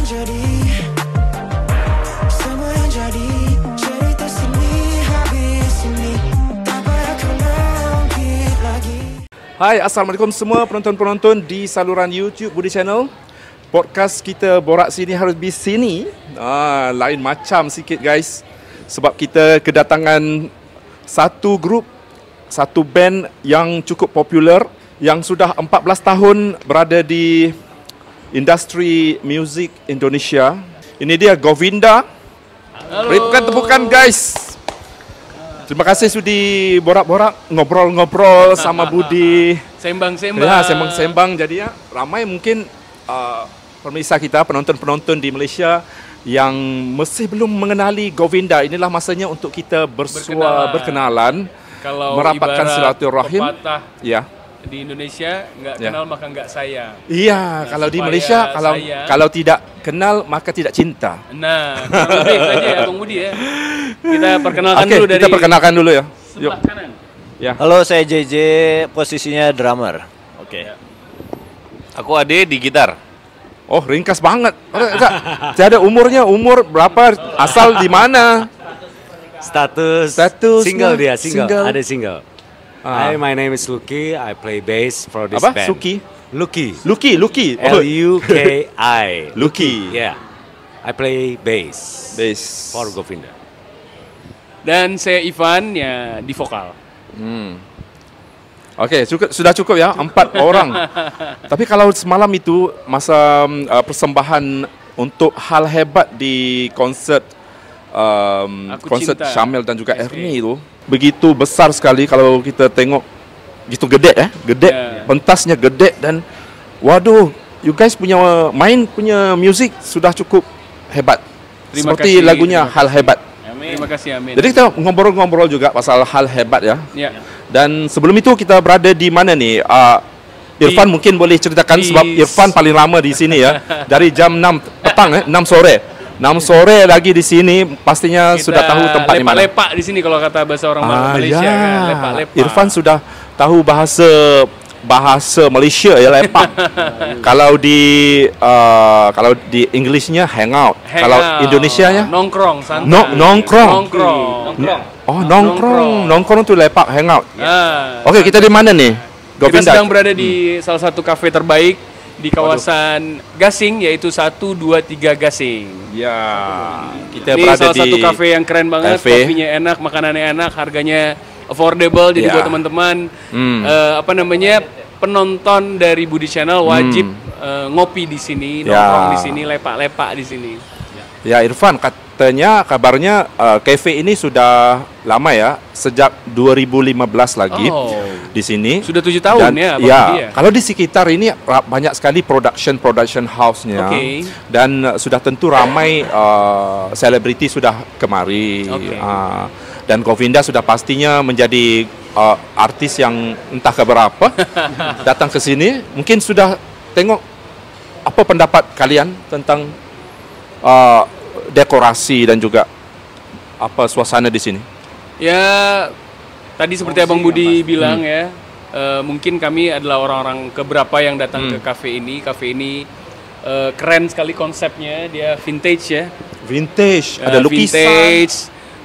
jadi, semua yang jadi, cerita sini habis ini, tak payah kena ungkit lagi. Hai, Assalamualaikum semua penonton-penonton di saluran YouTube Budi Channel. Podcast kita Borak Sini Harus Di Sini lain macam sikit guys, sebab kita kedatangan satu grup, satu band yang cukup popular, yang sudah 14 tahun berada di industri muzik Indonesia. Ini dia Govinda. Berikan tepukan guys. Terima kasih sudi borak-borak, ngobrol-ngobrol sama Budi. Sembang-sembang. Ya, sembang-sembang. Jadi ya, ramai mungkin pemirsa kita, penonton-penonton di Malaysia yang masih belum mengenali Govinda. Inilah masanya untuk kita berkenalan, Kalau merapatkan silaturahim. pepatah Ya. di Indonesia, nggak Ya. kenal maka nggak sayang. Iya, kalau di supaya Malaysia kalau tidak kenal maka tidak cinta. Nah, kurang lebih saja ya Bang Budi ya. Kita perkenalkan Oke, dulu dari kita perkenalkan dulu ya. Yuk. sebelah kanan. Ya. Halo, saya JJ, posisinya drummer. Oke. Aku Ade di gitar. Oh, ringkas banget. Tidak ada umur berapa, asal di mana? Status Statusnya, single dia, single. single. Ada single. Hi, my name is Lucky. I play bass for this Apa? band. Suki? Lucky. Lucky. Oh, Luki. Lucky. Yeah. I play bass Bass. for Govinda. Dan saya Ivan ya di vokal. Oke, sudah cukup ya, 4 orang. Tapi kalau semalam itu masa persembahan untuk hal hebat di konsert Aku konsert Cinta. Syamil dan juga SK. Ernie itu begitu besar sekali. Kalau kita tengok gitu gede gede, Ya. pentasnya gede, dan waduh, you guys punya music sudah cukup hebat. Terima Seperti kasih, lagunya terima Hal kasih. Hebat. Terima kasih, amin. Jadi kita ngobrol-ngobrol juga pasal hal hebat ya. Ya. Dan sebelum itu kita berada di mana nih? Irfan mungkin boleh ceritakan di- sebab Irfan paling lama di sini ya. Dari jam 6 petang 6 sore. 6 sore lagi di sini, pastinya Kita sudah tahu tempat di mana. lepak-lepak di sini kalau kata bahasa orang Malaysia kan, lepak-lepak. Irfan sudah tahu bahasa Malaysia ya, lepak. Kalau di Englishnya hangout. Kalau Indonesianya nongkrong, santai. Nongkrong. Nongkrong. Nongkrong tu lepak hangout. Oke, kita di mana nih? Kita Govinda. sedang berada di salah satu kafe terbaik di kawasan Gasing, yaitu 123 Gasing. Ya, kita Ini berada salah di satu kafe yang keren banget, kafe. kopinya enak, makanannya enak, harganya affordable. Jadi Ya. buat teman-teman penonton dari Budi Channel wajib ngopi di sini, Ya. nongkrong di sini, lepak-lepak di sini. Ya, Irfan, kabarnya kafe ini sudah lama ya, sejak 2015 lagi Oh. di sini. Sudah 7 tahun Dan, ya, Bang Budi ya? kalau di sekitar ini banyak sekali production house-nya. Oke. Dan sudah tentu ramai selebriti sudah kemari. Oke. Dan Govinda sudah pastinya menjadi artis yang entah keberapa datang ke sini. Mungkin sudah tengok apa pendapat kalian tentang dekorasi dan juga apa suasana di sini. Ya, tadi seperti Abang Budi bilang ya, mungkin kami adalah orang-orang keberapa yang datang ke kafe ini. Kafe ini keren sekali konsepnya, dia vintage ya. Vintage, ada lukisan. Vintage,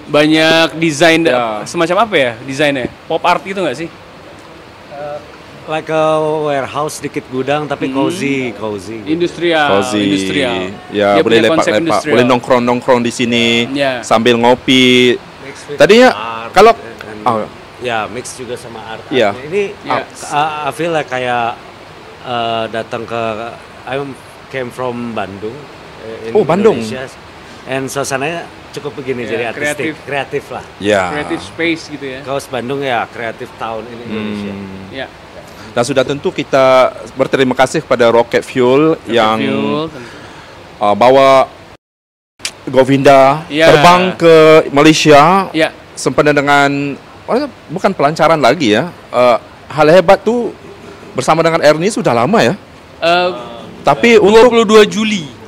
banyak desain, Ya. semacam apa ya desainnya? Pop art gitu nggak sih? Like a warehouse, sedikit gudang tapi cozy. Industrial. Cozy. Industrial. Ya, Dia boleh punya konsep lepak-lepak, industrial. boleh nongkrong-nongkrong di sini Ya. sambil ngopi. Tadinya kalau Ya, mix juga sama art. Iya. Ini Ya. I feel like kayak datang ke I came from Bandung. In Bandung. Indonesia. And suasananya cukup begini, Ya, jadi artistik, kreatif lah. ya. Creative space gitu ya. Kaos Bandung ya, kreatif town in Indonesia. Ya. Dan sudah tentu kita berterima kasih kepada Rocket Fuel yang Fuel, tentu. bawa Govinda Ya. terbang ke Malaysia Ya. sempena dengan bukan pelancaran lagi ya. Hal hebat tuh bersama dengan Ernie sudah lama ya. Tapi untuk 22 Juli.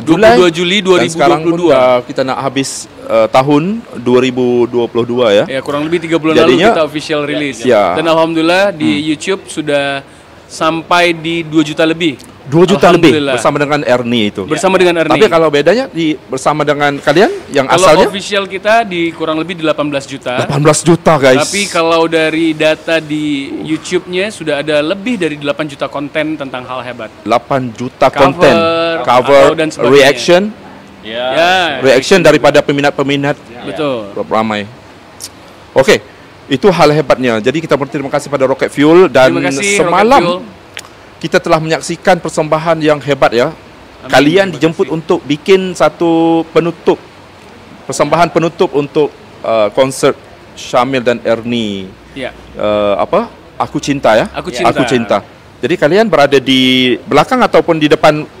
Julai 22 Juli dan sekarang pun 2022. kita nak habis tahun 2022 ya. Ya, kurang lebih 3 bulan lalu Jadinya, kita official release. ya. Dan alhamdulillah di YouTube sudah sampai di 2 juta lebih. 2 juta lebih Alhamdulillah. bersama dengan Ernie itu. Bersama dengan Ernie. Tapi kalau bedanya bersama dengan kalian yang Kalau asalnya official kita di kurang lebih di 18 juta. 18 juta guys. Tapi kalau dari data di YouTube-nya sudah ada lebih dari 8 juta konten tentang hal hebat. 8 juta Cover, konten, cover, atau dan sebagainya. reaction, Ya, reaction daripada peminat-peminat betul. ramai. Oke, itu hal hebatnya. Jadi kita berterima kasih pada Rocket Fuel dan Terima kasih, semalam Rocket Fuel. kita telah menyaksikan persembahan yang hebat ya. Kalian dijemput untuk bikin satu penutup, persembahan penutup untuk konsert Syamil dan Ernie. Ya. Aku Cinta ya. Aku Cinta. Aku Cinta. Jadi kalian berada di belakang ataupun di depan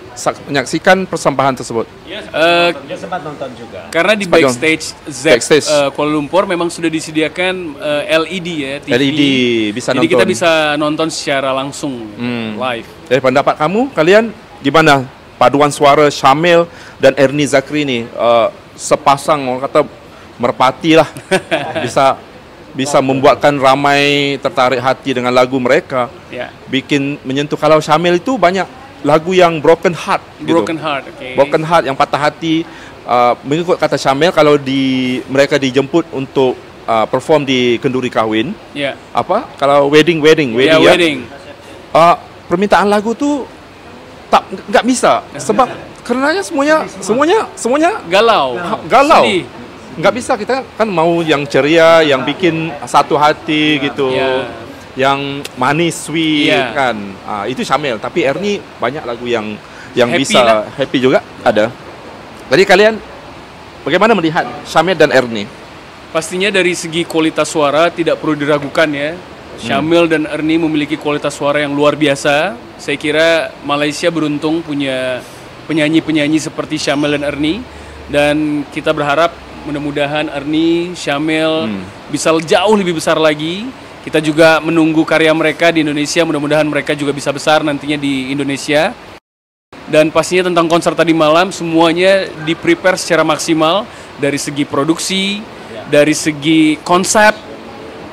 menyaksikan persembahan tersebut. Dia sempat nonton juga. Karena di Sebagai- backstage Z backstage. Kuala Lumpur memang sudah disediakan LED ya, TV. LED bisa Jadi nonton. kita bisa nonton secara langsung live. Dari pendapat kamu, kalian gimana paduan suara Syamil dan Ernie Zakri ini? Sepasang orang kata merpati lah. bisa membuatkan ramai tertarik hati dengan lagu mereka. Ya. Bikin menyentuh. Kalau Syamil itu banyak lagu yang broken heart gitu. Broken Heart, oke. Broken heart yang patah hati. Mengikut kata Syamil, kalau mereka dijemput untuk perform di kenduri kahwin, Ya. kalau wedding Ya, ya, wedding. permintaan lagu tu nggak bisa sebab karenanya semuanya Galau. galau. Sedih. Nggak bisa, kita kan mau yang ceria, yang bikin satu hati gitu. Ya. Yang manis, sweet Ya. kan. Itu Syamil, tapi Ernie banyak lagu yang Happy bisa lah. happy juga ada. Jadi kalian bagaimana melihat Syamil dan Ernie? Pastinya dari segi kualitas suara tidak perlu diragukan ya. Syamil dan Ernie memiliki kualitas suara yang luar biasa. Saya kira Malaysia beruntung punya penyanyi-penyanyi seperti Syamil dan Ernie. Dan kita berharap mudah-mudahan Ernie, Syamil bisa jauh lebih besar lagi. Kita juga menunggu karya mereka di Indonesia. Mudah-mudahan mereka juga bisa besar nantinya di Indonesia. Dan pastinya tentang konser tadi malam semuanya di-prepare secara maksimal dari segi produksi, dari segi konsep,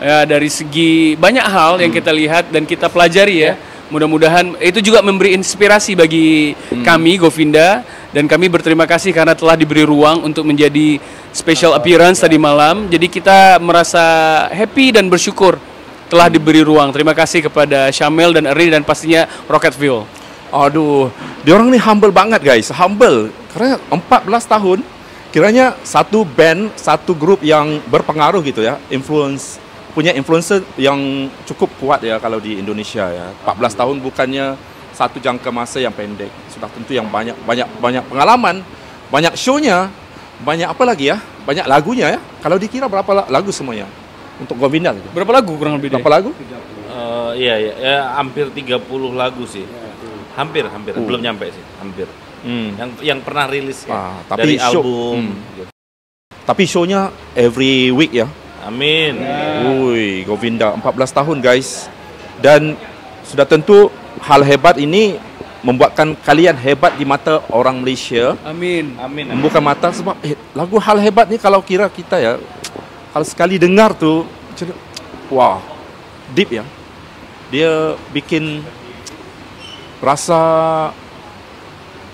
ya, dari segi banyak hal yang kita lihat dan kita pelajari ya. Mudah-mudahan itu juga memberi inspirasi bagi kami Govinda, dan kami berterima kasih karena telah diberi ruang untuk menjadi special appearance tadi malam. Jadi kita merasa happy dan bersyukur telah diberi ruang. Terima kasih kepada Syamil dan Ernie dan pastinya Rocket Fuel. Aduh, diorang ni humble banget guys, humble. Karena 14 tahun, kiranya satu band, satu grup yang berpengaruh gitu ya, punya influencer yang cukup kuat ya kalau di Indonesia ya. 14 tahun bukannya satu jangka masa yang pendek. Sudah tentu yang banyak pengalaman, banyak show-nya, banyak apa lagi ya, banyak lagunya ya. Kalau dikira berapa lagu semuanya untuk Govinda gitu. Berapa lagu kurang lebih? Berapa lagu? Iya, hampir 30 lagu sih. Hampir, belum nyampe sih, hampir. Yang pernah rilis ya, tapi dari show, album. Gitu. Tapi show-nya every week ya. Amin. Woi, Govinda 14 tahun guys. Dan sudah tentu hal hebat ini membuatkan kalian hebat di mata orang Malaysia. Amin. Membuka mata sebab lagu hal hebat ni kalau kira kita ya, kalau sekali dengar tu macam, wah, deep ya. Dia bikin rasa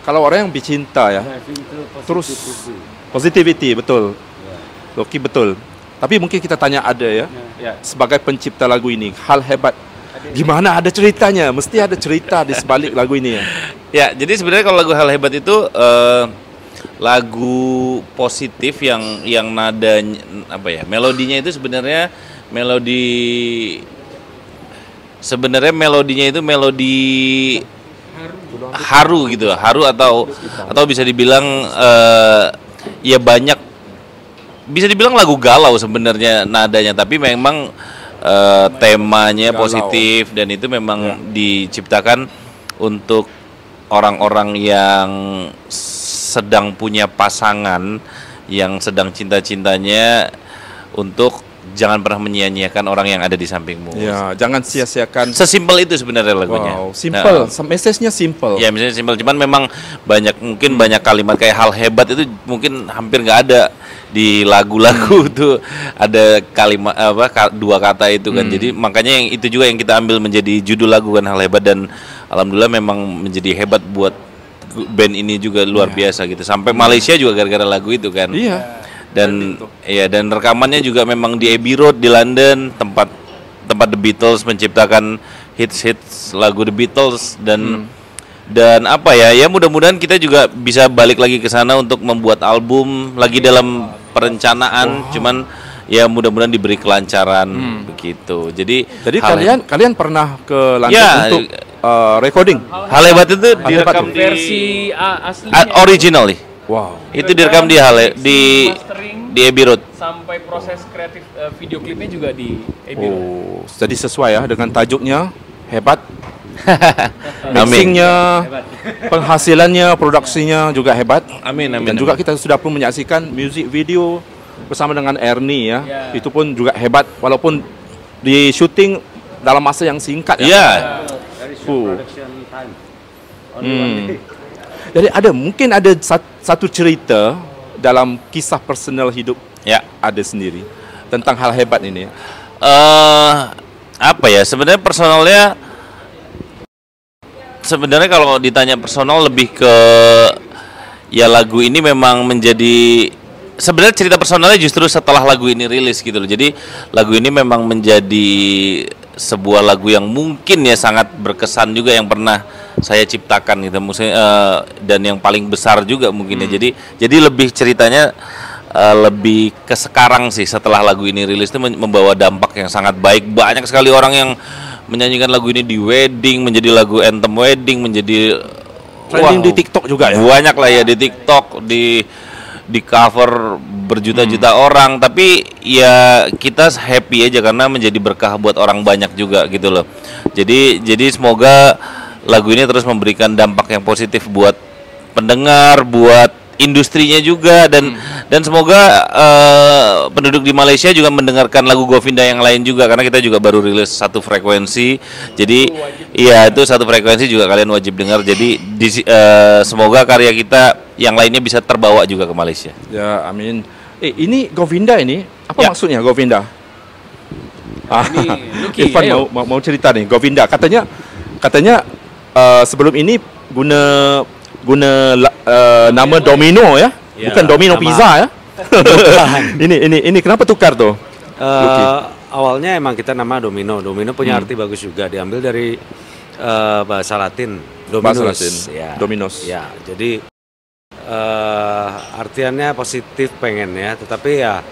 kalau orang yang bercinta ya, terus positivity betul. Loki betul. Tapi mungkin kita tanya ada ya, sebagai pencipta lagu ini, hal hebat gimana, ada ceritanya, mesti ada cerita di sebalik lagu ini ya. Ya, jadi sebenarnya kalau lagu Hal Hebat itu lagu positif yang nada melodinya itu sebenarnya melodinya itu melodi haru gitu, haru atau bisa dibilang ya banyak, bisa dibilang lagu galau sebenarnya nadanya, tapi memang temanya Galau. positif dan itu memang diciptakan untuk orang-orang yang sedang punya pasangan, yang sedang cinta-cintanya, untuk jangan pernah menyia-nyiakan orang yang ada di sampingmu. Ya, jangan sia-siakan. Sesimpel itu sebenarnya lagunya. Wow, simple. Message-nya simple. Ya, misalnya simpel, cuman memang mungkin banyak kalimat kayak hal hebat itu mungkin hampir nggak ada di lagu-lagu tuh, ada kalimat dua kata itu kan. Jadi makanya yang itu juga yang kita ambil menjadi judul lagu kan, Hal Hebat. Dan alhamdulillah memang menjadi hebat buat band ini juga luar biasa gitu. Sampai Malaysia juga gara-gara lagu itu kan. Iya. Dan dan rekamannya juga memang di Abbey Road di London, tempat The Beatles menciptakan hits lagu The Beatles dan apa ya mudah-mudahan kita juga bisa balik lagi ke sana untuk membuat album lagi dalam perencanaan. Cuman ya mudah-mudahan diberi kelancaran begitu. Jadi kalian pernah ke London untuk recording. Hal hebat itu direkam di versi asli original nih. Wow. Itu direkam di Abbey Road. Sampai proses kreatif video klipnya juga di Abbey Road. Oh, jadi sesuai ya dengan tajuknya hebat. Amin. Mixingnya, penghasilannya, produksinya juga hebat. Amin. Dan juga kita sudah pun menyaksikan music video bersama dengan Ernie ya. Itu pun juga hebat walaupun di syuting dalam masa yang singkat ya. Iya. Jadi mungkin ada satu cerita dalam kisah personal hidup ada sendiri tentang hal hebat ini. Apa ya sebenarnya sebenarnya kalau ditanya personal lebih ke ya lagu ini memang menjadi sebenarnya cerita personalnya justru setelah lagu ini rilis gitu loh. Jadi lagu ini memang menjadi sebuah lagu yang mungkin ya sangat berkesan juga yang pernah saya ciptakan gitu dan yang paling besar juga mungkin ya. Jadi lebih ceritanya lebih ke sekarang sih setelah lagu ini rilis itu membawa dampak yang sangat baik. Banyak sekali orang yang menyanyikan lagu ini di wedding, menjadi lagu anthem wedding, menjadi trending di TikTok juga ya. Banyak lah ya di TikTok, di cover berjuta-juta orang, tapi ya kita happy aja karena menjadi berkah buat orang banyak juga gitu loh. Jadi semoga lagu ini terus memberikan dampak yang positif buat pendengar, buat industrinya juga dan semoga penduduk di Malaysia juga mendengarkan lagu Govinda yang lain juga karena kita juga baru rilis satu frekuensi. Jadi iya itu satu frekuensi juga kalian wajib dengar. Jadi semoga karya kita yang lainnya bisa terbawa juga ke Malaysia. Ya, amin. Ini Govinda ini apa maksudnya Govinda? Irfan mau cerita nih Govinda. Katanya sebelum ini guna nama Domino ya, bukan Domino Pizza ya. ini kenapa tukar tuh? Awalnya emang kita nama Domino punya arti bagus juga, diambil dari bahasa Latin Dominus. Dominus. Ya, jadi artiannya positif pengen ya, tetapi ya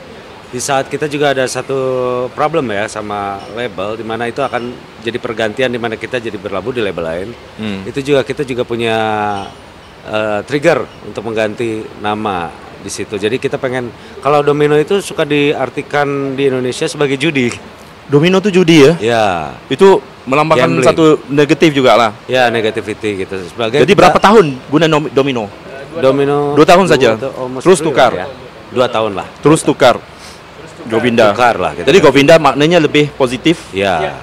di saat kita juga ada satu problem ya sama label, di mana itu akan jadi pergantian, di mana kita jadi berlabuh di label lain. Itu juga kita juga punya trigger untuk mengganti nama di situ. Jadi kita pengen, kalau Domino itu suka diartikan di Indonesia sebagai judi. Domino itu judi ya? Ya. Itu melambangkan gambling. Satu negatif juga lah. Ya, negativity gitu. Sebagai jadi berapa tahun guna Domino? Domino 2 tahun saja. Terus tukar. Ya. 2 tahun lah. Terus tukar. Govinda. Tukar lah. Gitu. Jadi Govinda maknanya lebih positif. Ya.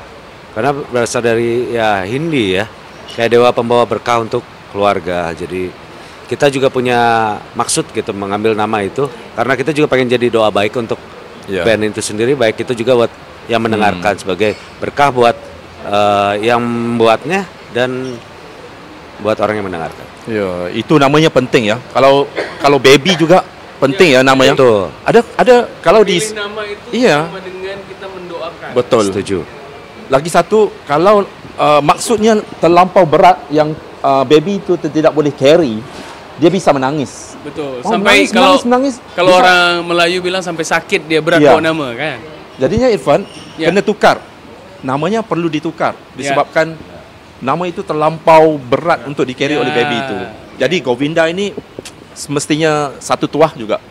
Karena berasal dari ya Hindi ya. Kayak dewa pembawa berkah untuk keluarga. Jadi kita juga punya maksud gitu mengambil nama itu karena kita juga pengen jadi doa baik untuk band itu sendiri, baik itu juga buat yang mendengarkan sebagai berkah buat yang membuatnya dan buat orang yang mendengarkan. Ya, itu namanya penting ya. Kalau baby juga penting ya namanya. Betul. Ada kalau di nama itu sama dengan kita mendoakan. Betul. Setuju. Lagi satu, kalau maksudnya terlampau berat yang baby itu tidak boleh carry, dia bisa menangis. Betul. Sampai menangis. Kalau orang Melayu bilang sampai sakit dia berat bawa nama kan. Jadinya Irfan kena tukar. Namanya perlu ditukar disebabkan nama itu terlampau berat untuk di-carry oleh baby itu. Jadi Govinda ini semestinya satu tuah juga.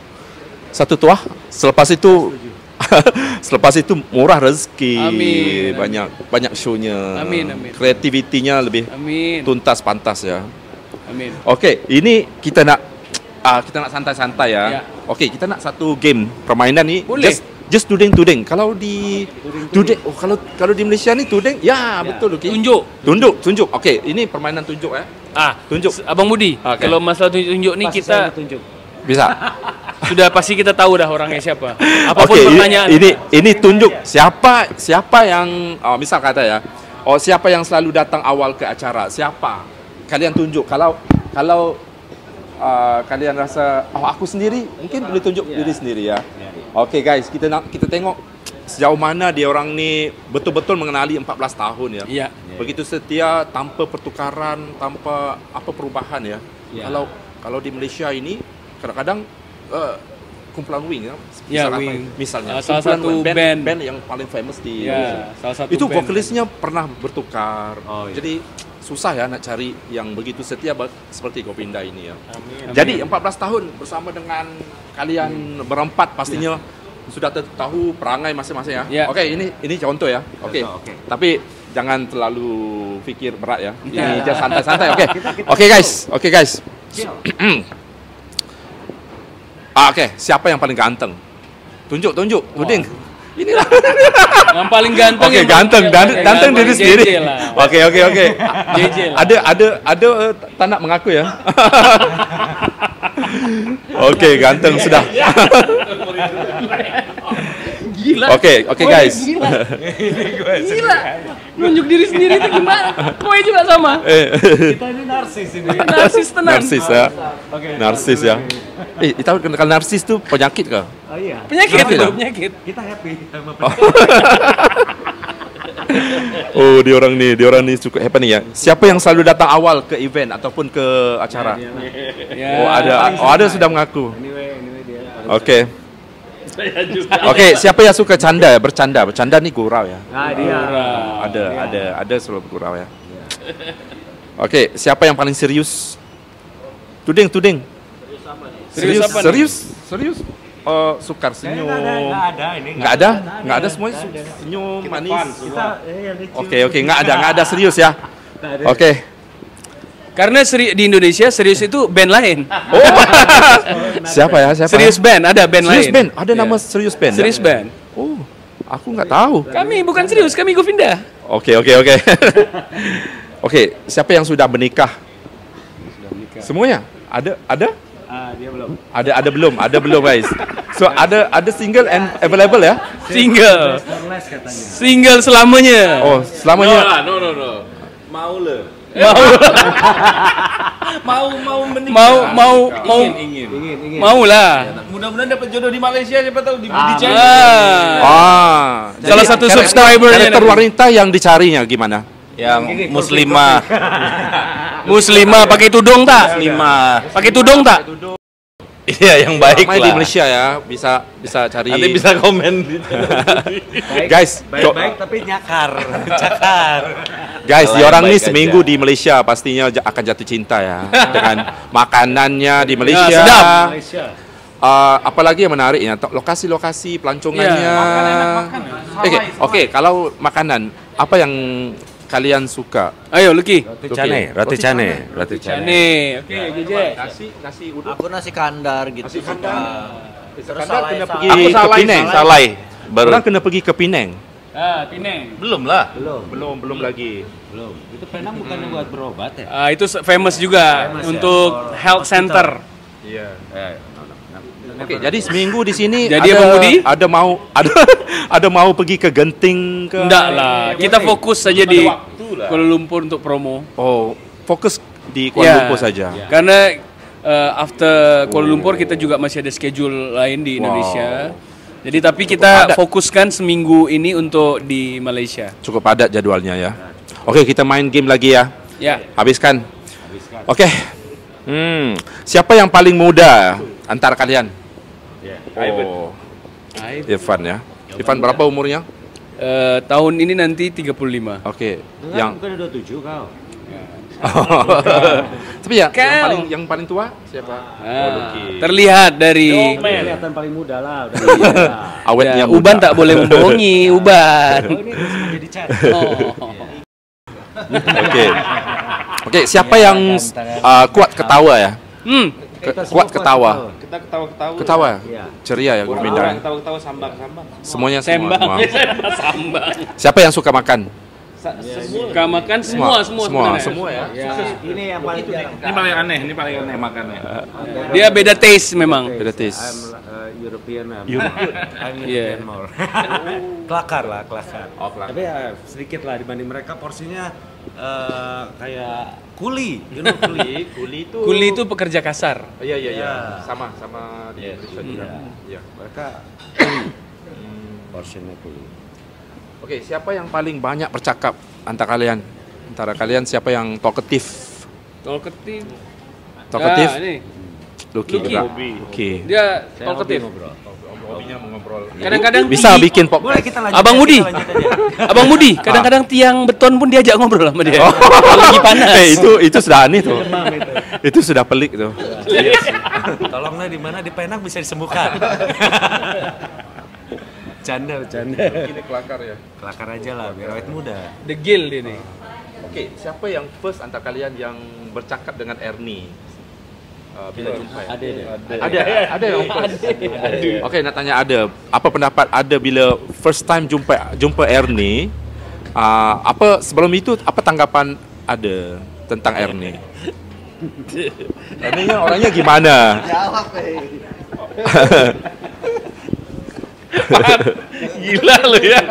Satu tuah, selepas itu murah rezeki. Amin. Banyak show-nya. Amin. Kreativitinya lebih tuntas pantas ya. Amin. Oke, ini kita nak santai-santai ya. Oke, kita nak satu game permainan ni. Boleh. Just tuding. Kalau di tuding, kalau di Malaysia ni tuding, betul. Okay. Tunjuk. Oke, ini permainan tunjuk ya. Tunjuk. Abang Budi, kalau masalah tunjuk ni kita bisa. Sudah pasti kita tahu dah orangnya siapa. Apapun pertanyaan. Ini tunjuk siapa yang misal kata ya. Oh, siapa yang selalu datang awal ke acara? Siapa? Kalian tunjuk. Kalau kalian rasa, oh aku sendiri, mungkin boleh tunjuk diri sendiri ya. Oke guys, kita tengok sejauh mana dia orang ni betul-betul mengenali 14 tahun ya. Iya. Begitu setia tanpa pertukaran, tanpa apa perubahan ya. Kalau di Malaysia ini kadang-kadang kumpulan Wing ya. Misalnya salah satu band yang paling famous di Indonesia. Salah satu itu band. vokalisnya pernah bertukar. Oh, iya. Jadi susah ya nak cari yang begitu setia seperti Gopinda ini ya. Amin. Jadi 14 tahun bersama dengan kalian berempat pastinya sudah tahu perangai masing-masing ya. Ya. Oke, ini contoh ya. Oke. Tapi jangan terlalu pikir berat ya. Ini just santai-santai. Oke guys. Oke, siapa yang paling ganteng? Tunjuk. Tuding. Inilah. Yang paling ganteng. Oke, ganteng diri sendiri. JJ lah. Oke. JJ lah. Ada tak nak mengaku ya? Oke, ganteng sudah. Gila. Oke guys. Gila. Nunjuk diri sendiri itu gimana? Kowe juga sama. Kita ini narsis ini. Narsis tenan. Narsis ya. Narsis ya. Tahu kenal narsis tuh penyakit kah? Oh iya. Penyakit Kenapa itu, ya? penyakit. Kita happy sama Oh, dia orang ni suka happy nih ya. Siapa yang selalu datang awal ke event ataupun ke acara? Ya. Ada sudah mengaku. Anyway dia. Oke. Oke, siapa yang suka bercanda? Bercanda nih gurau ya. Nah, dia. Ada selalu gurau ya. Oke, siapa yang paling serius? Tuding. Serius apa nih? Serius. Sukar senyum. Nggak Nggak ada semuanya senyum manis. Kita Oke, nggak ada serius ya. Oke. Karena di Indonesia serius itu band lain. Oh. Siapa? Serius band, ada band Serius lain. band, ada nama serius band. ya? Serius band. Oh, aku nggak tahu. Kami bukan serius, kami Govinda. Oke. Oke, siapa yang sudah menikah? Semuanya? Ada? dia belum. Ada belum guys. So ada single and available ya? Single. Starless katanya. Single selamanya. Oh, selamanya. No. Mau le. Mau menikah. Mau Ingin. mau lah. Mudah-mudahan dapat jodoh di Malaysia, siapa tahu di China. Salah satu subscribernya karakter nanti. wanita yang dicarinya gimana? Yang muslimah. Muslimah pakai tudung tak? Muslimah. Pakai tudung tak? Iya, yang baik Ramai lah. di Malaysia ya, bisa cari. Nanti bisa komen di Guys, Baik tapi cakar. guys, Kalau di orang yang nih baik seminggu aja. di Malaysia pastinya akan jatuh cinta ya dengan makanannya di Malaysia. Ya, sedap. Malaysia. Apalagi yang menariknya, lokasi-lokasi pelancongannya. Oke, kalau makanan, apa yang kalian suka? Ayo, Lucky. Roti cane. Nih, oke, JJ. Nasi uduk. Aku nasi kandar gitu. Nasi kandar. Terus Kandar kena pergi Aku ke Penang. salai. Baru Orang kena pergi ke Penang. Penang. belum lah. Belum lagi. Belum. Itu Penang bukannya buat berobat ya? Itu famous juga untuk health center. Iya. Oke, jadi seminggu di sini Jadi Abang Budi? ada mau pergi ke Genting ke. Enggak lah, kita fokus saja di Kuala Lumpur untuk promo. Oh, fokus di Kuala Ya. Lumpur saja. Karena after Kuala Lumpur kita juga masih ada schedule lain di Indonesia. Jadi tapi kita fokuskan seminggu ini untuk di Malaysia. Cukup padat jadwalnya ya. Oke, kita main game lagi ya. Ya. Habiskan. Oke. Siapa yang paling muda antara kalian? Oh, Irfan ya. Irfan berapa umurnya? Tahun ini nanti 35. Oke. Yang bukan 27 kau. Tapi ya yang paling tua siapa? Terlihat dari Kelihatan paling muda lah. Awetnya ya, Uban tak boleh membohongi, Uban. Ini harus jadi chat. Oke, siapa yang kuat ketawa ya? Kuat ketawa. Kita ketawa-ketawa. Ketawa. Iya. Ceria ya Gopinda. Ketawa-ketawa sambang-sambang. Semuanya Sembang. semua. Sambang. Siapa yang suka makan? Suka makan semua sebenarnya. Semua ya. Ini yang paling jarang. Ini paling aneh makannya. Dia beda taste memang. Beda taste. European lah. I'm Yeah. European more. Kelakar lah, kelakar. Oh, kelakar. Tapi ya sedikit lah dibanding mereka porsinya kayak kuli, you know kuli. Kuli itu pekerja kasar. Iya iya iya. Ya. Sama di Yes. Indonesia juga. Iya. Iya. Mereka porsinya kuli. Oke, siapa yang paling banyak bercakap antara kalian? Antara kalian siapa yang talkative? Talkative. Talkative? Nah, ini. Lucky Lucky. juga. Oke. Dia Saya talkative. hobi ngobrol. Hobinya mengobrol. Kadang-kadang Bisa tinggi. bikin pop. Boleh kita lanjut. Abang aja, Budi. kita lanjut aja. Abang Budi, kadang-kadang tiang beton pun diajak ngobrol sama dia. Kalau lagi panas. Itu sudah aneh tuh. Itu sudah pelik tuh. Tolonglah di mana di Penang bisa disembuhkan. Bercanda. Ini kelakar ya. Kelakar aja lah biar awet muda. Degil dia nih. Oke, siapa yang first antara kalian yang bercakap dengan Ernie? Bila jumpa ya? Ada yang first. Oke, nak tanya ada. Apa pendapat ada bila first time jumpa Ernie? Apa sebelum itu apa tanggapan ada tentang Ernie? Ernie orangnya gimana? Gila lu ya.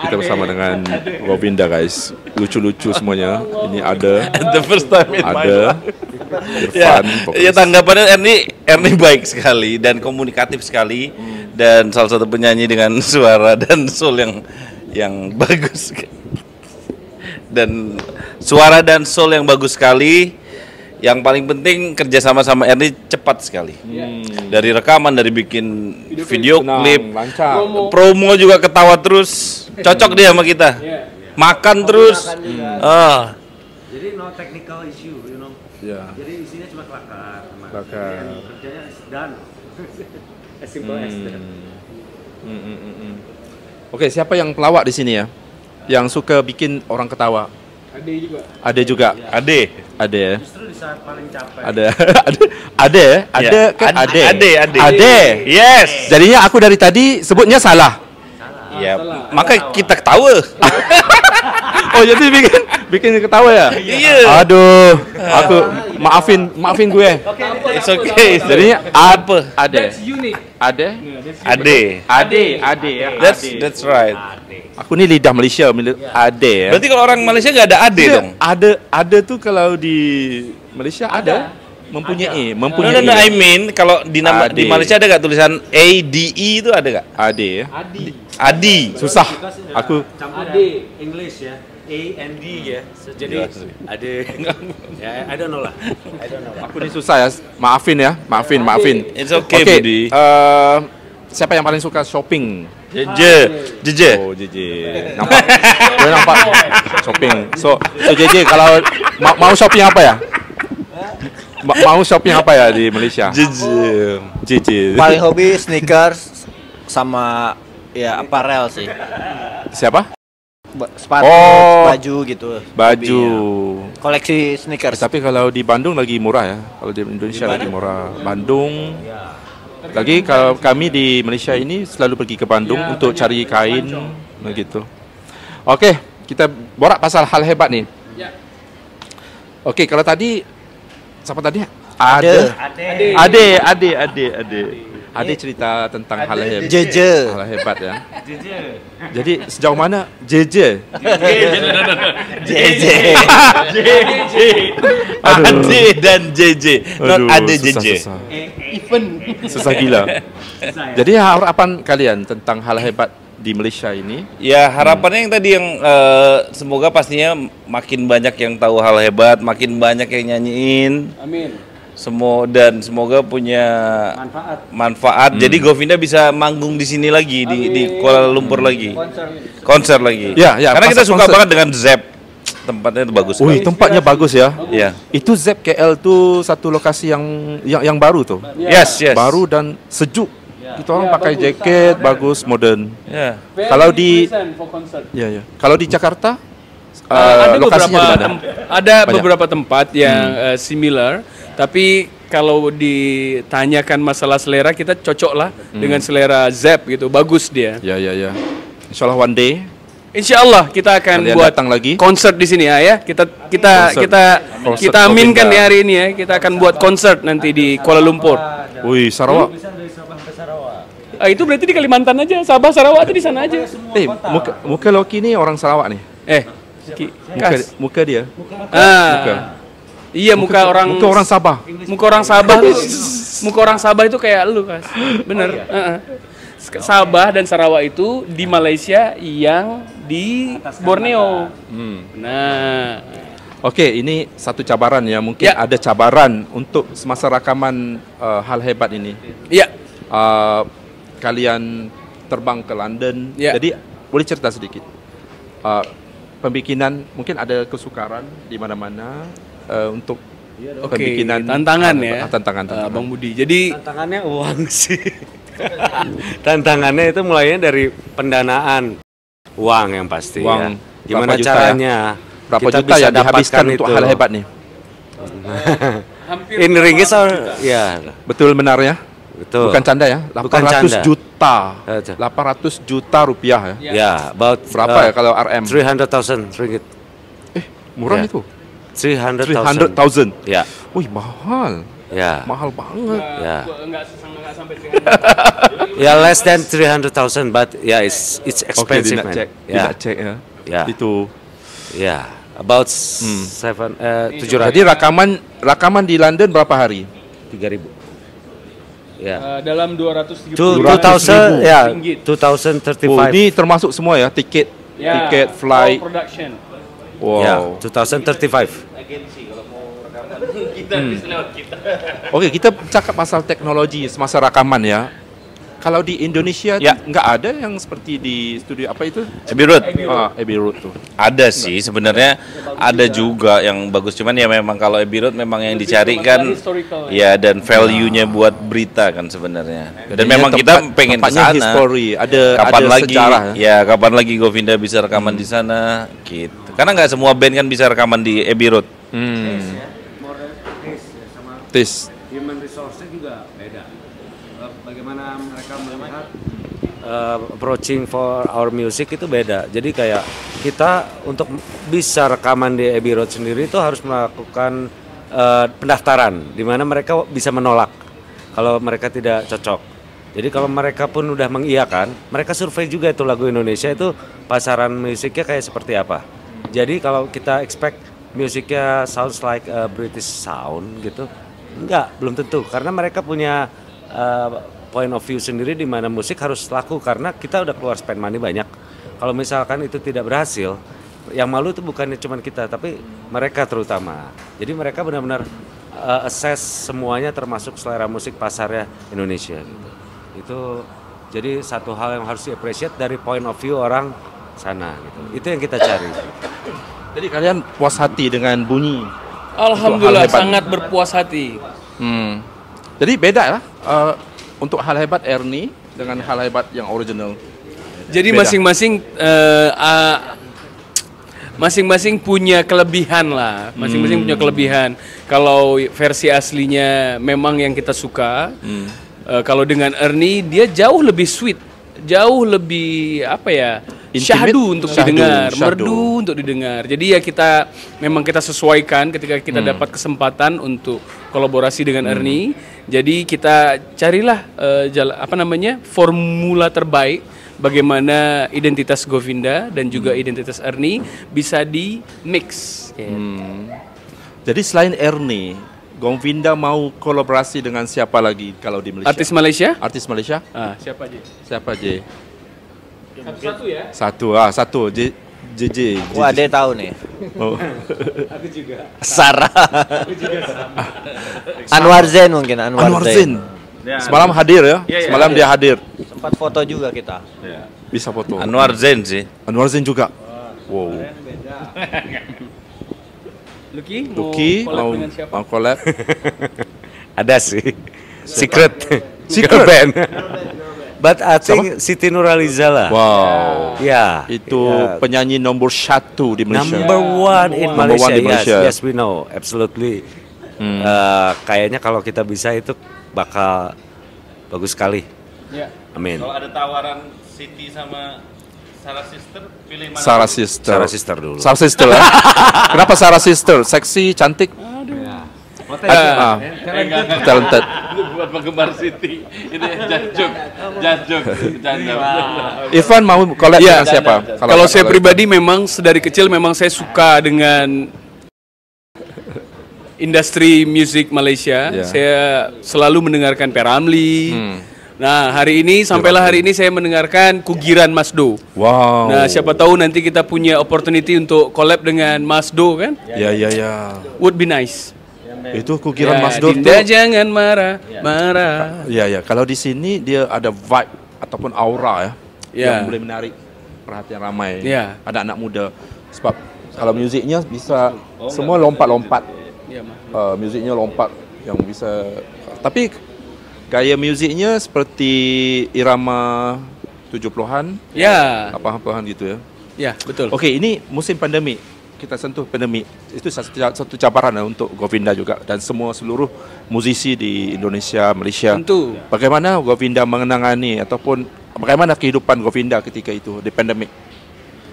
Kita bersama dengan Govinda guys. Lucu-lucu semuanya. Ini ada. The first time in my Ada. life. Ya, Irfan, ya tanggapannya Ernie baik sekali dan komunikatif sekali dan salah satu penyanyi dengan suara dan soul yang bagus dan suara dan soul yang bagus sekali. Yang paling penting kerja sama Ernie cepat sekali. Dari rekaman, dari bikin video Senang, klip, lancar. promo juga ketawa terus. Cocok dia sama kita. Makan terus. Jadi no technical issue, you know. Ya. Jadi isinya cuma kelakar. Kelakar. Yang kerjanya is done. As simple as that. Oke, siapa yang pelawak di sini ya? Yang suka bikin orang ketawa? Ade juga. Ada juga. Ada ya. Justru di saat paling capek. Ada Ya. kan Ade. Ade. Yes. Jadinya aku dari tadi sebutnya salah. Ya, maka kita ketawa. Oh, jadi bikin ketawa ya? Iya. Aduh, aku maafin gue. It's okay. Jadinya apa? Ade. That's unique. Ade. Ade. Ya. That's right. Aku ni lidah Malaysia, Ade ya. Berarti kalau orang Malaysia nggak ada ade dong? Ada tuh kalau di Malaysia ada. Mempunyai. No, I mean kalau di Ade. di Malaysia ada nggak tulisan ADE itu ada nggak? Ade ya. Adi. Susah. Aku campur Ade. English ya. A and D ya. So, jadi ada ya I don't know lah. Aku ni susah ya. Maafin. It's okay, Oke, Budi. siapa yang paling suka shopping? Jeje. Oh, JJ. Nampak? Gue nampak shopping. So JJ kalau mau shopping apa ya? Mau shopping apa ya di Malaysia? JJ. Paling hobi sneakers sama ya apparel sih. Siapa? Sepatu, Oh. baju gitu. Baju. Hobinya. Koleksi sneakers. Tapi kalau di Bandung lagi murah ya. Kalau di Indonesia lagi murah. Bandung. Lagi kalau kami di Malaysia ini selalu pergi ke Bandung untuk cari kain begitu. Oke, kita borak pasal hal hebat nih. Oke, kalau tadi siapa tadi? Ade cerita tentang hal hebat. JJ. Hal hebat ya. Jadi sejauh mana JJ? JJ. Ade dan JJ. Not Ade susah, JJ. susah. Even. Susah gila. Jadi harapan kalian tentang hal hebat di Malaysia ini? Ya harapannya yang tadi yang semoga pastinya makin banyak yang tahu hal hebat, makin banyak yang nyanyiin. Amin. Semoga punya manfaat. Jadi Govinda bisa manggung di sini lagi di Kuala Lumpur lagi. Konser lagi. Ya, Karena kita pas suka konser. banget dengan Zep. Tempatnya itu bagus Wih, sekali. tempatnya bagus ya. Ya. Itu Zep KL tuh satu lokasi yang baru tuh. Yes. Baru dan sejuk. Itu orang pakai bagus. jaket, bagus, modern. Ya. Kalau di- Very for concert. Ya. Kalau di Jakarta Ada lokasinya di mana? ada Banyak. beberapa tempat yang similar, tapi kalau ditanyakan masalah selera kita cocok lah dengan selera Zep gitu, bagus dia. Ya. Insyaallah one day Insya Allah kita akan Kalian buat datang lagi? konser di sini ya. Konser Kita aminkan Govinda. di hari ini ya. Kita akan buat konser nanti di Kuala Lumpur. Wih, Sarawak. Itu berarti di Kalimantan aja. Sabah, Sarawak itu di sana aja. Muka Loki ni orang Sarawak ni. Kas. Muka dia. Ah. Iya, muka orang Sabah. Muka orang Sabah tuh. Muka orang Sabah itu kayak lu, Kas. Bener. Sabah dan Sarawak itu di Malaysia yang di Borneo. Nah, Okey, ini satu cabaran ya. Mungkin Ya. ada cabaran untuk semasa rakaman hal hebat ini. ya. Kalian terbang ke London. Ya. Jadi boleh cerita sedikit. Pembikinan mungkin ada kesukaran di mana-mana untuk Oke, pembikinan tantangan ya. Tantangan. Bang Budi. Jadi Tantangannya uang sih. Tantangannya itu mulainya dari pendanaan uang yang pasti Uang. ya. Gimana Berapa juta caranya Berapa kita juta bisa yang dihabiskan dapatkan untuk itu? hal hebat nih? hampir In ringgit ya, Betul benar ya? betul. Bukan canda ya? Bukan 800 canda. juta. Betul. 800 juta rupiah ya. Ya, about Berapa ya kalau RM? 300,000 ringgit. Murah Ya. itu. 300,000. 300,000. Ya, Wih, mahal. ya, Mahal banget. ya. enggak sampai 300. Ya, less than 300,000, but yeah, it's Oke, expensive, Dina man. cek. Ya, Dina cek ya. ya, Itu. ya. About 700. Jadi rakaman di London berapa hari? 3,000. Ya. Dalam 230 2000 ya, ringgit. 2035. Oh, ini termasuk semua ya, tiket, Ya, tiket, flight. all production. Ya, Wow. 2035. Oke, kita cakap pasal teknologi semasa rakaman ya. Kalau di Indonesia Ya. nggak ada yang seperti di studio apa itu? Abbey Road. Abbey Road tuh. Ada sih sebenarnya, ada juga yang bagus, cuman ya memang kalau Abbey Road memang yang dicari kan Historical, ya, dan value-nya buat berita kan sebenarnya. Dan Jadinya memang kita pengen ke tempatnya sana. history, ada Kapan ada lagi sejarah ya. ya, kapan lagi Govinda bisa rekaman di sana gitu. Karena nggak semua band kan bisa rekaman di Abbey Road. Tis. Human resource-nya juga beda. Bagaimana mereka melihat approaching for our music itu beda. Jadi kayak kita untuk bisa rekaman di Abbey Road sendiri itu harus melakukan pendaftaran di mana mereka bisa menolak kalau mereka tidak cocok. Jadi kalau mereka pun udah mengiyakan, mereka survei juga itu lagu Indonesia itu pasaran musiknya kayak seperti apa. Jadi kalau kita expect musiknya sounds like a British sound gitu, enggak, belum tentu karena mereka punya point of view sendiri di mana musik harus laku karena kita udah keluar spend money banyak. Kalau misalkan itu tidak berhasil, yang malu itu bukannya cuma kita tapi mereka terutama. Jadi mereka benar-benar assess semuanya termasuk selera musik pasarnya Indonesia gitu. Itu jadi satu hal yang harus di-appreciate dari point of view orang sana gitu. Itu yang kita cari. Jadi kalian puas hati dengan bunyi. Alhamdulillah Untuk hal hebat. sangat berpuas hati. Jadi beda lah untuk hal hebat Ernie dengan hal hebat yang original. Jadi Beda. masing-masing punya kelebihan lah. Masing-masing punya kelebihan. Kalau versi aslinya memang yang kita suka. Kalau dengan Ernie dia jauh lebih sweet, jauh lebih apa ya? Intimate? Syahdu untuk Syahdu, didengar, syahdu. merdu untuk didengar. Jadi ya kita memang kita sesuaikan ketika kita dapat kesempatan untuk kolaborasi dengan Ernie. Jadi kita carilah formula terbaik bagaimana identitas Govinda dan juga identitas Ernie bisa di mix. Jadi selain Ernie, Govinda mau kolaborasi dengan siapa lagi kalau di Malaysia? Artis Malaysia? Artis Malaysia? Siapa aja? Siapa J? Satu-satu ya. Satu JJ. Wah, dia tahu nih. Oh. Sarah. Anwar Zain mungkin, Anwar Zain. Semalam hadir ya? Semalam dia hadir. Sempat foto juga kita. Bisa foto. Anwar Zain sih. Anwar Zain juga. Wow. Lucky mau dengan siapa? mau collab. Ada sih. Secret band. But I think Siti Nurhaliza lah. Wow. Ya. Itu ya. penyanyi nomor 1 di Malaysia. Number one in Number Malaysia. one di Malaysia. Yes, we know, absolutely. Kayaknya kalau kita bisa itu bakal bagus sekali. Ya. Amin. Kalau ada tawaran Siti sama Sarah Sister. Sarah Sister dulu. Sarah Sister lah. Kenapa Sarah Sister? Seksi, cantik. Talented. Ini buat penggemar City. Ini jajok. Irfan mau collab dengan siapa? Kalau saya pribadi memang sedari kecil memang saya suka dengan industri musik Malaysia. Ya. Saya selalu mendengarkan Per Ramlee. Nah, sampailah hari ini saya mendengarkan Kugiran Mas Do. Wow. Nah, siapa tahu nanti kita punya opportunity untuk collab dengan Mas Do kan? Ya. Would be nice. Itu kukiran Mas Dur tuh. Dinda jangan marah. Ya. Kalau di sini dia ada vibe ataupun aura yang boleh menarik perhatian ramai. Ya. Ada anak muda. Sebab kalau musiknya bisa semua lompat-lompat. Musiknya lompat yang bisa. Tapi gaya musiknya seperti irama 70-an. Ya. Apa-apaan gitu ya. Ya, betul. Okey, ini musim pandemik. Kita sentuh pandemik. Itu satu cabaran untuk Govinda juga dan seluruh musisi di Indonesia, Malaysia. Tentu. Bagaimana Govinda mengenangani ataupun bagaimana kehidupan Govinda ketika itu di pandemik?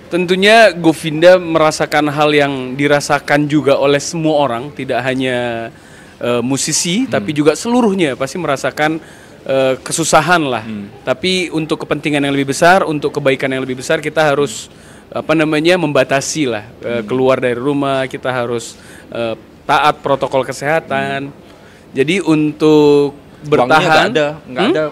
Tentunya Govinda merasakan hal yang dirasakan juga oleh semua orang, tidak hanya musisi, tapi juga seluruhnya pasti merasakan kesusahan lah. Tapi untuk kepentingan yang lebih besar, untuk kebaikan yang lebih besar, kita harus membatasi lah keluar dari rumah, kita harus taat protokol kesehatan. Jadi untuk bertahan nggak ada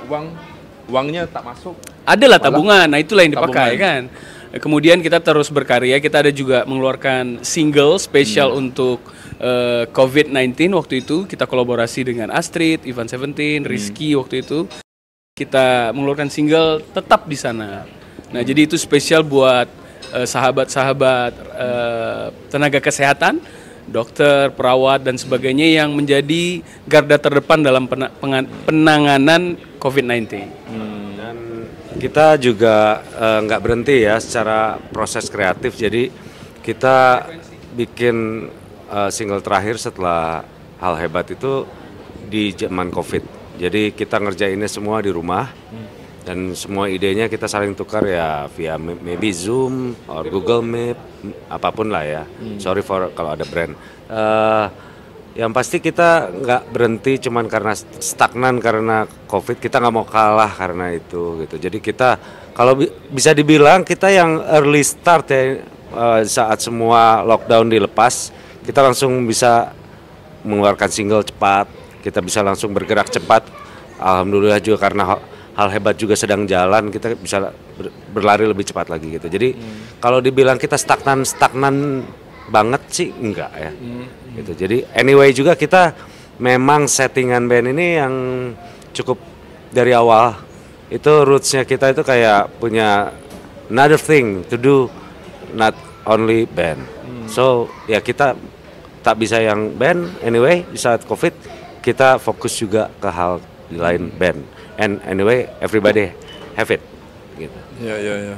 uangnya tak masuk. Adalah tabungan, nah itulah yang dipakai Tabungan. kan. Kemudian kita terus berkarya, kita ada juga mengeluarkan single spesial untuk COVID-19 waktu itu. Kita kolaborasi dengan Astrid, Ivan Seventeen, Rizky waktu itu. Kita mengeluarkan single Tetap di Sana. Nah, jadi itu spesial buat sahabat-sahabat tenaga kesehatan, dokter, perawat dan sebagainya yang menjadi garda terdepan dalam penanganan COVID-19. Dan kita juga nggak berhenti ya secara proses kreatif. Jadi kita bikin single terakhir setelah hal hebat itu di zaman COVID. Jadi kita ngerjainnya semua di rumah. Dan semua idenya kita saling tukar ya via maybe Zoom or Google Meet, apapun lah ya. Sorry for kalau ada brand. Yang pasti kita nggak berhenti cuman karena stagnan karena COVID. Kita nggak mau kalah karena itu gitu. Jadi kita kalau bisa dibilang kita yang early start ya, saat semua lockdown dilepas, kita langsung bisa mengeluarkan single cepat. Kita bisa langsung bergerak cepat. Alhamdulillah juga karena hal hebat juga sedang jalan, kita bisa berlari lebih cepat lagi gitu. Jadi kalau dibilang kita stagnan banget sih enggak ya. Gitu. Jadi anyway juga kita memang settingan band ini yang cukup dari awal itu rootsnya kita itu kayak punya another thing to do, not only band. So ya kita tak bisa yang band anyway di saat COVID kita fokus juga ke hal lain band. And anyway, everybody have it, gitu. Ya.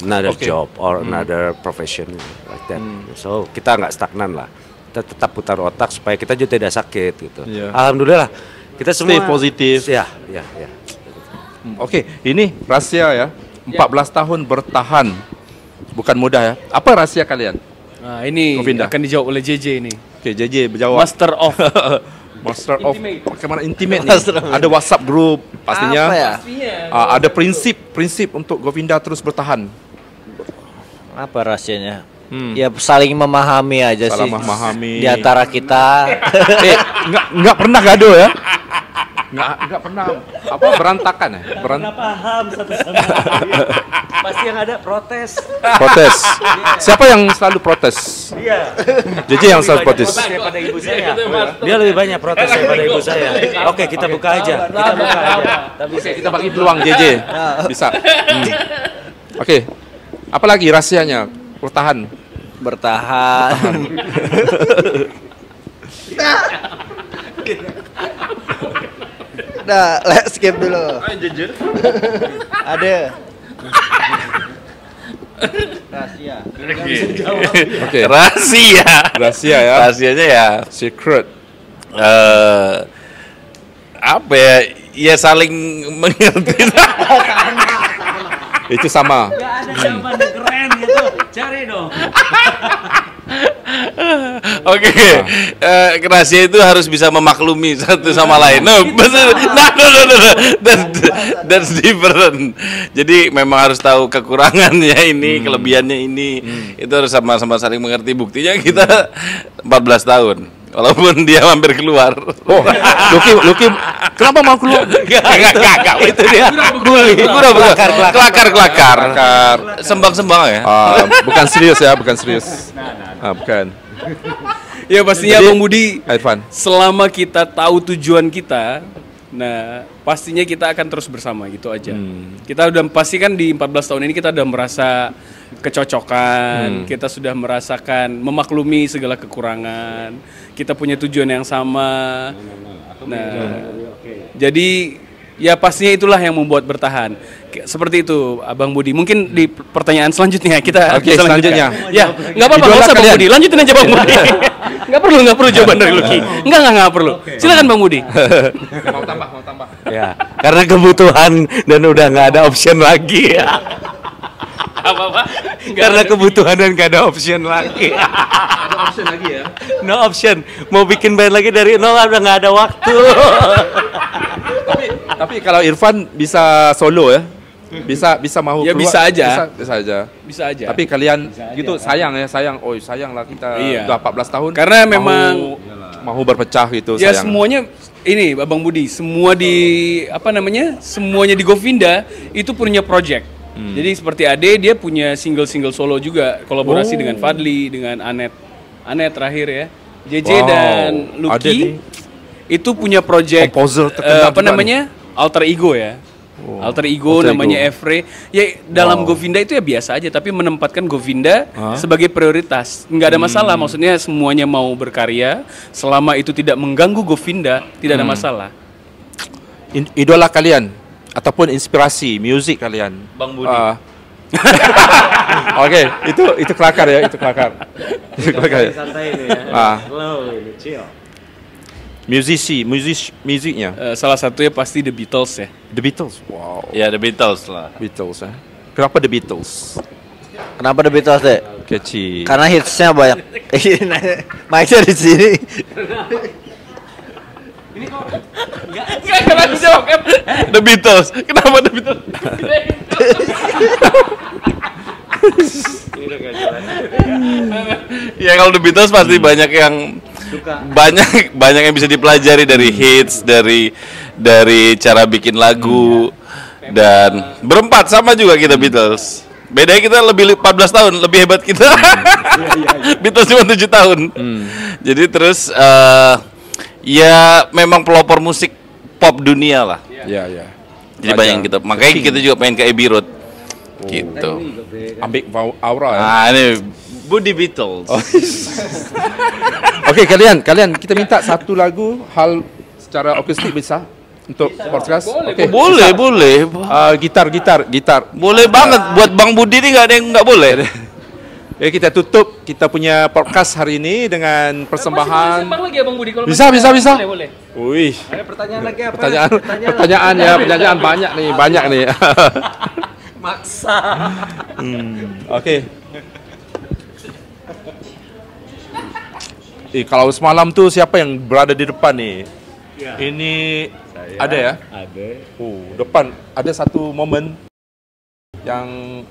Another job or another profession like that. So kita nggak stagnan lah. Kita tetap putar otak supaya kita juga tidak sakit, gitu. Yeah. Alhamdulillah, kita semua Stay positif. Ya. Okey, ini rahsia ya. 14 tahun bertahan. Bukan mudah ya. Apa rahsia kalian? Nah, ini Govinda. akan dijawab oleh JJ ini. Okey, JJ berjawab. Master of Master of bagaimana intimate nih. Ada WhatsApp group pastinya. Apa ya? Ada prinsip untuk Govinda terus bertahan. Apa rahasianya? Ya saling memahami aja Salah sih. memahami. Di antara kita. Enggak pernah gaduh ya. Enggak pernah berantakan ya. paham satu sama lain. Pasti yang ada protes. Protes. Siapa yang selalu protes? Iya. JJ yang selalu protes. Daripada ibu saya. Dia lebih banyak protes daripada ibu saya. Oke, kita buka aja. Kita bagi peluang JJ. Bisa. Oke. Apa lagi rahasianya? Bertahan. Udah, let's skip dulu. Jujur. Ada. Rahasia. Oke. Rahasia ya. Rahasianya ya Secret. apa ya? Ya saling mengerti. Itu sama. Gak ada jawaban keren gitu. Cari dong. Oke, rahasia itu harus bisa memaklumi satu sama lain. No, betul. That's different. Jadi memang harus tahu kekurangannya ini, kelebihannya ini. Itu harus sama-sama saling mengerti. Buktinya kita 14 tahun. Walaupun dia hampir keluar. Oh, Lucky, kenapa mau keluar? Gak. Itu dia. Kelakar. Sembang-sembang ya. Bukan serius ya, bukan serius. Bukan. Ya pastinya Bang Budi, Irfan. selama kita tahu tujuan kita, nah pastinya kita akan terus bersama gitu aja. Kita udah pasti kan di 14 tahun ini kita udah merasa kecocokan, kita sudah merasakan memaklumi segala kekurangan, kita punya tujuan yang sama. Nah, jadi ya pastinya itulah yang membuat bertahan. Seperti itu, Abang Budi. Mungkin di pertanyaan selanjutnya kita Oke, bisa selanjutnya. lanjutkan. Ya, nggak apa-apa, Idola nggak usah Bang kalian. Budi. Lanjutin aja Bang Budi. Nggak perlu jawaban dari Lucky. Nggak perlu. Silakan Bang Budi. Mau tambah. Ya, karena kebutuhan dan udah nggak ada option lagi ya. Apa-apa? Karena kebutuhan dan nggak ada option lagi. Ada option lagi ya. No option. Mau bikin band lagi dari nol udah nggak ada waktu. Tapi kalau Irfan bisa solo ya. Bisa mau Ya, keluar. bisa aja. Bisa aja. Bisa aja. Tapi kalian gitu sayang lah kita Iya. udah 14 tahun. Karena memang mau berpecah gitu ya sayang. semuanya ini Abang Budi, semua di semuanya di Govinda itu punya project. Jadi seperti Ade dia punya single solo juga, kolaborasi dengan Fadli, dengan Anet terakhir ya. JJ Wow. dan Ade Lucky nih itu punya project komposer terkenal juga namanya Alter Ego ya. Alter Ego Alter namanya Ego. Evre. Ya dalam Wow. Govinda itu ya biasa aja, tapi menempatkan Govinda sebagai prioritas. Nggak ada masalah, maksudnya semuanya mau berkarya selama itu tidak mengganggu Govinda, tidak ada masalah. Idola kalian ataupun inspirasi musik kalian. Bang Budi. Oke, itu kelakar ya, itu kelakar. Itu kelakar ya. Santai ini ya. Slow ini, chill. Musiknya Salah satunya pasti The Beatles ya. The Beatles. Wow. Ya, The Beatles lah. Beatles ya. Kenapa The Beatles? Kenapa The Beatles deh? Catchy. Karena hitsnya banyak. Mic-nya di sini. Nggak kena jawab kan? The Beatles. Kenapa The Beatles? Ya kalau The Beatles pasti banyak yang banyak yang bisa dipelajari dari hits, dari cara bikin lagu, dan berempat sama juga kita Beatles. Bedanya kita lebih 14 tahun, lebih hebat kita. Beatles cuma 7 tahun. Jadi terus ya memang pelopor musik pop dunia lah. Ya. Jadi banyak yang kita, makanya kita juga pengen ke Abbey Road. Gitu. Ambil aura ya. Nah, ini Budi Beatles. Oke, kalian kita minta satu lagu hal secara akustik bisa untuk podcast. Oke. Boleh. Gitar. Boleh banget. Buat Bang Budi ini nggak ada yang nggak boleh. Ya, kita tutup kita punya podcast hari ini dengan persembahan. Sembang lagi ya Bang Budi kalau Bisa. Boleh. Wih, Ada pertanyaan lagi apa? pertanyaan banyak nih. Maksa. Oke. Kalau semalam tuh siapa yang berada di depan nih? Ini ada ya? Ada. Depan ada satu momen yang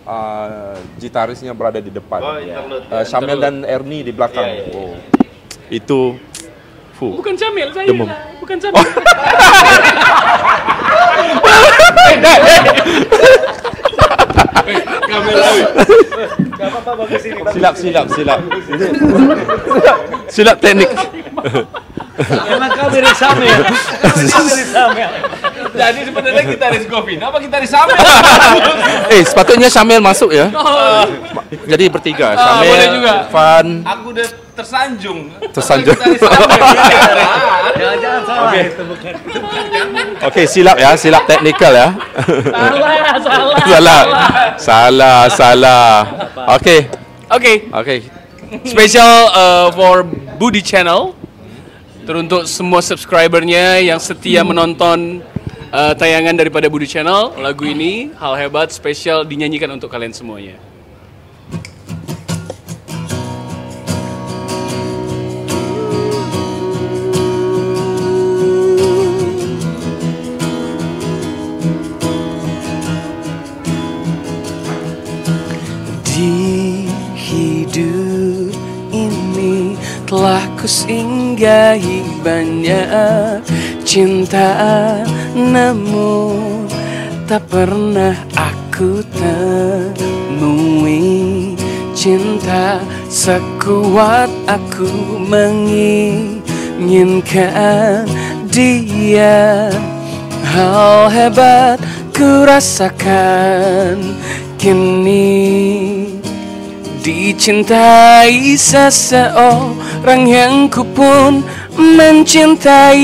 gitarisnya berada di depan. Syamil dan Ernie di belakang. Itu Bukan Camil saya. Demam. Bukan Camil. silap teknik. Emang kau mirip Samir. Jadi sebenarnya gitaris Govin, apa gitaris Samil? Sepatutnya Syamil masuk ya. Jadi bertiga, Syamil, boleh juga. Irfan, Aku udah tersanjung. tersanjung. Jangan salah itu bukan. Oke, silap ya, silap teknikal ya. Salah. Oke. Special for Budi Channel. Teruntuk semua subscribernya yang setia menonton tayangan daripada Budi Channel. Lagu ini Hal Hebat spesial dinyanyikan untuk kalian semuanya. Di hidup ini telah kusinggahi banyak cinta, namun tak pernah aku temui cinta sekuat aku menginginkan dia. Hal hebat ku rasakan kini, dicintai seseorang yang ku pun mencintai,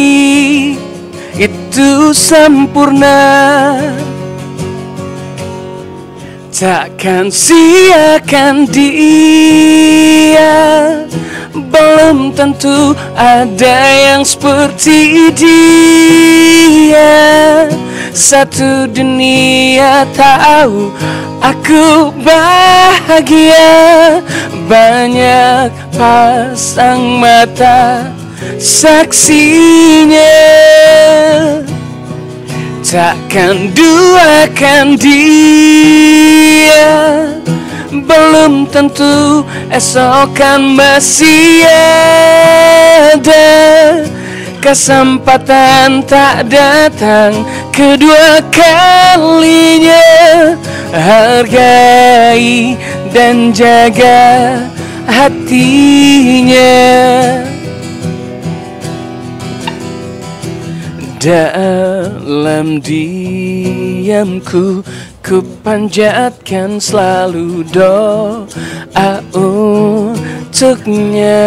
itu sempurna. Takkan siakan dia, belum tentu ada yang seperti dia. Satu dunia tahu aku bahagia, banyak pasang mata saksinya. Takkan duakan dia, belum tentu esok kan masih ada. Kesempatan tak datang kedua kalinya. Hargai dan jaga hatinya. Dalam diamku ku panjatkan selalu doa untuknya.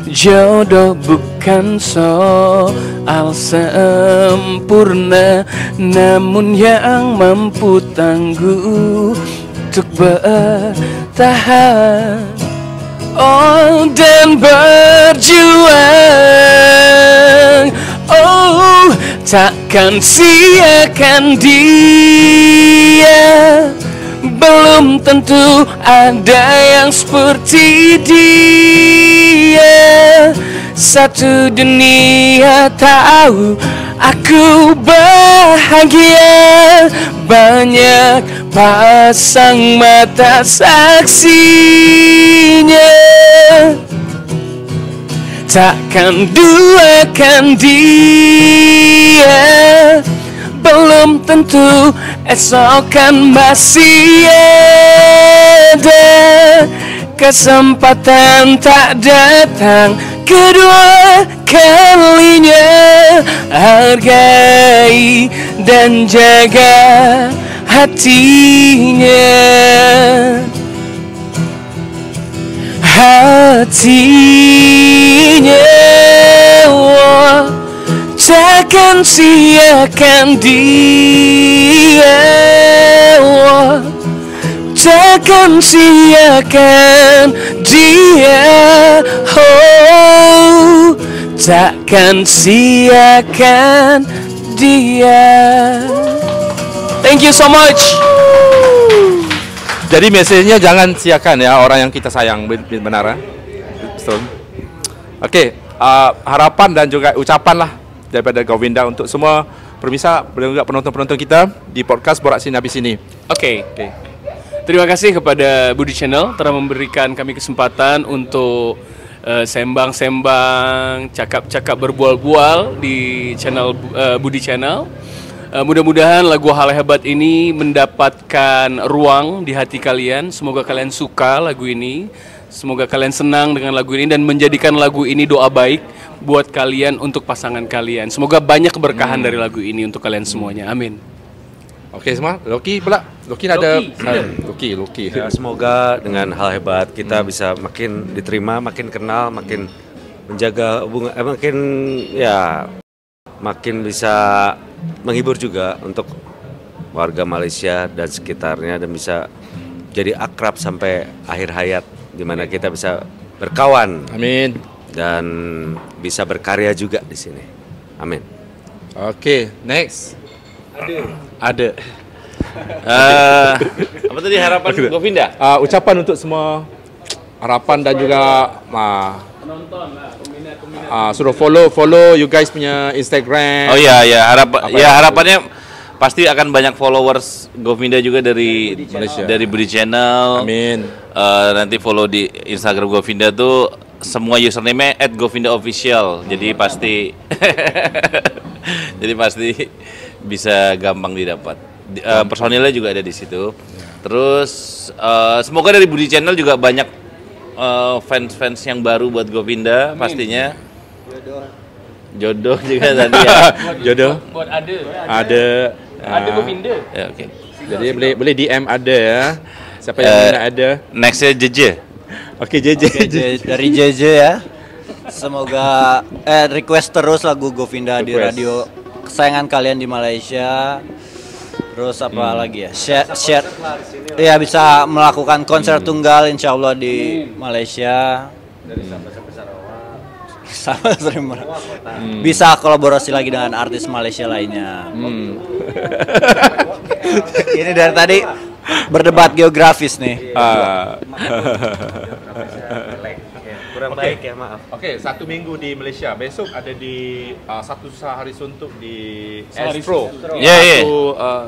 Jodoh bukan soal sempurna, namun yang mampu tangguh untuk bertahan, oh dan berjuang. Oh, takkan siakan dia, belum tentu ada yang seperti dia. Satu dunia tahu aku bahagia, banyak pasang mata saksinya. Takkan duakan dia, belum tentu esok kan masih ada. Kesempatan tak datang kedua kalinya. Hargai dan jaga hatinya. Hatinya, oh, takkan siakan dia, oh, takkan siakan dia, oh, takkan siakan dia. Thank you so much. Jadi mesejnya jangan siakan ya orang yang kita sayang, benar ya? Betul. Okey, harapan dan juga ucapan lah daripada Govinda untuk semua pemirsa dan juga penonton-penonton kita di podcast Borak Sini Habis Sini. Oke. Terima kasih kepada Budi Channel telah memberikan kami kesempatan untuk sembang-sembang, cakap-cakap berbual-bual di channel Budi Channel. Mudah-mudahan lagu Hal Hebat ini mendapatkan ruang di hati kalian. Semoga kalian suka lagu ini. Semoga kalian senang dengan lagu ini dan menjadikan lagu ini doa baik buat kalian untuk pasangan kalian. Semoga banyak keberkahan dari lagu ini untuk kalian semuanya. Amin. Okey semua, Loki pula. Loki ada Loki. Ya, semoga dengan Hal Hebat kita bisa makin diterima, makin kenal, makin menjaga hubungan, makin bisa menghibur juga untuk warga Malaysia dan sekitarnya, dan bisa jadi akrab sampai akhir hayat, di mana kita bisa berkawan. Amin. Dan bisa berkarya juga di sini. Amin. Okey, next. Ada. Apa tadi harapan Govinda? Ucapan untuk semua harapan dan juga suruh follow you guys punya Instagram. Oh iya harapannya pasti akan banyak followers Govinda juga dari Malaysia. Dari Budi Channel. Amin. Nanti follow di Instagram Govinda tuh semua username @govindaofficial. Jadi pasti bisa gampang didapat. Personilnya juga ada di situ. Terus semoga dari Budi Channel juga banyak fans yang baru buat Govinda pastinya. Jodoh juga tadi ya. Jodoh. Buat ada Govinda. Ya, oke. Jadi boleh DM ada ya. Siapa yang nak ada? Nextnya JJ. Oke JJ. Dari JJ ya. Semoga request terus lagu Govinda di Request. radio kesayangan kalian di Malaysia. Terus apa lagi ya? Share. Iya, bisa melakukan konser tunggal insya Allah di Malaysia. Sama sering bisa kolaborasi lagi dengan artis Malaysia lainnya. Ini dari tadi berdebat geografis nih. Kurang baik ya, maaf. Oke, 1 minggu di Malaysia. Besok ada di satu Sehari Suntuk di Sehari Astro. Suntuk. Ya.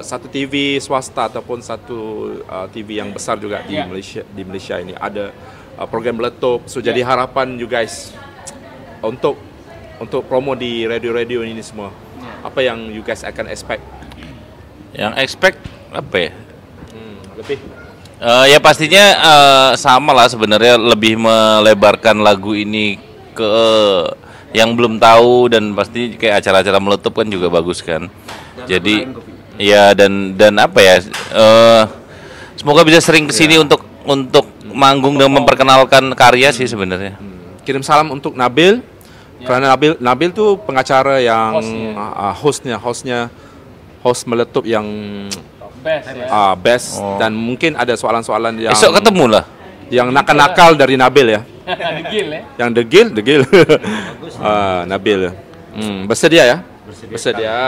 Satu TV swasta ataupun satu TV yang besar juga di Ya. Malaysia ini ada program meletup. So jadi harapan you guys untuk promo di radio-radio ini semua. Apa yang you guys akan expect? Yang expect apa ya? Lebih Ya pastinya sama lah sebenarnya, lebih melebarkan lagu ini ke yang belum tahu, dan pasti kayak acara-acara meletup kan juga bagus kan. Jadi ya dan apa ya, semoga bisa sering kesini untuk manggung dan memperkenalkan karya sih sebenarnya. kirim salam untuk Nabil. Kerana Nabil tuh pengacara yang host meletup yang Best ya. best, dan mungkin ada soalan-soalan yang Besok ketemu lah. yang nakal-nakal dari Nabil ya. Degil ya. Yang degil. Nabil. Bersedia ya?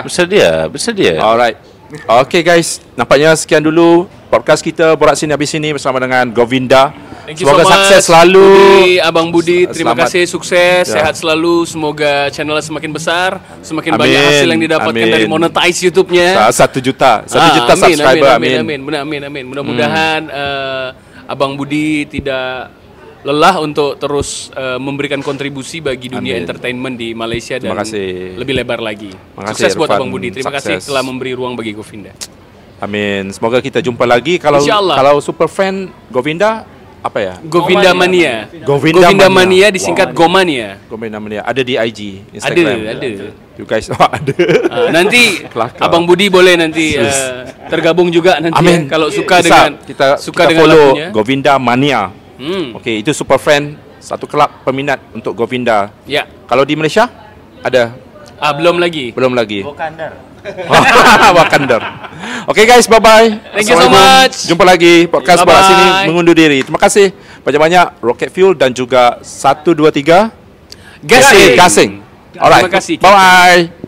Bersedia. Alright. Okay guys, nampaknya sekian dulu podcast kita Borak Sini Habis Sini bersama dengan Govinda. Thank you Semoga so much, sukses selalu. Abang Budi, terima Selamat. kasih, sukses, Ya. sehat selalu. Semoga channelnya semakin besar, semakin Amin, banyak hasil yang didapatkan amin. dari monetize YouTube-nya. 1 juta subscriber. Amin. Mudah-mudahan Abang Budi tidak lelah untuk terus memberikan kontribusi bagi dunia Amin. entertainment di Malaysia dan Terima kasih. lebih lebar lagi. Terima kasih, Sukses buat Irfan. Abang Budi. Terima kasih Sukses. telah memberi ruang bagi Govinda. Amin. Semoga kita jumpa lagi. Kalau InsyaAllah. super fan Govinda apa ya? Govinda Mania. Govinda Mania Mania. disingkat Gomania. Govinda Mania. Ada di IG, Instagram. Ada. You guys ada. Nanti Kelakar. Abang Budi boleh nanti tergabung juga nanti Amin. ya, kalau suka Bisa. dengan kita dengan follow lagunya. Govinda Mania. Hmm. Okey, itu super fan, satu kelab peminat untuk Govinda. Ya. Kalau di Malaysia ada? Belum lagi. Belum lagi. Wakandar. Okey guys, bye bye. Thank you so much. Jumpa lagi podcast Bye-bye. Borak Sini mengundur diri. Terima kasih banyak-banyak Rocket Fuel dan juga 123 Gasing. Gasing. Alright. Terima kasih. Bye bye.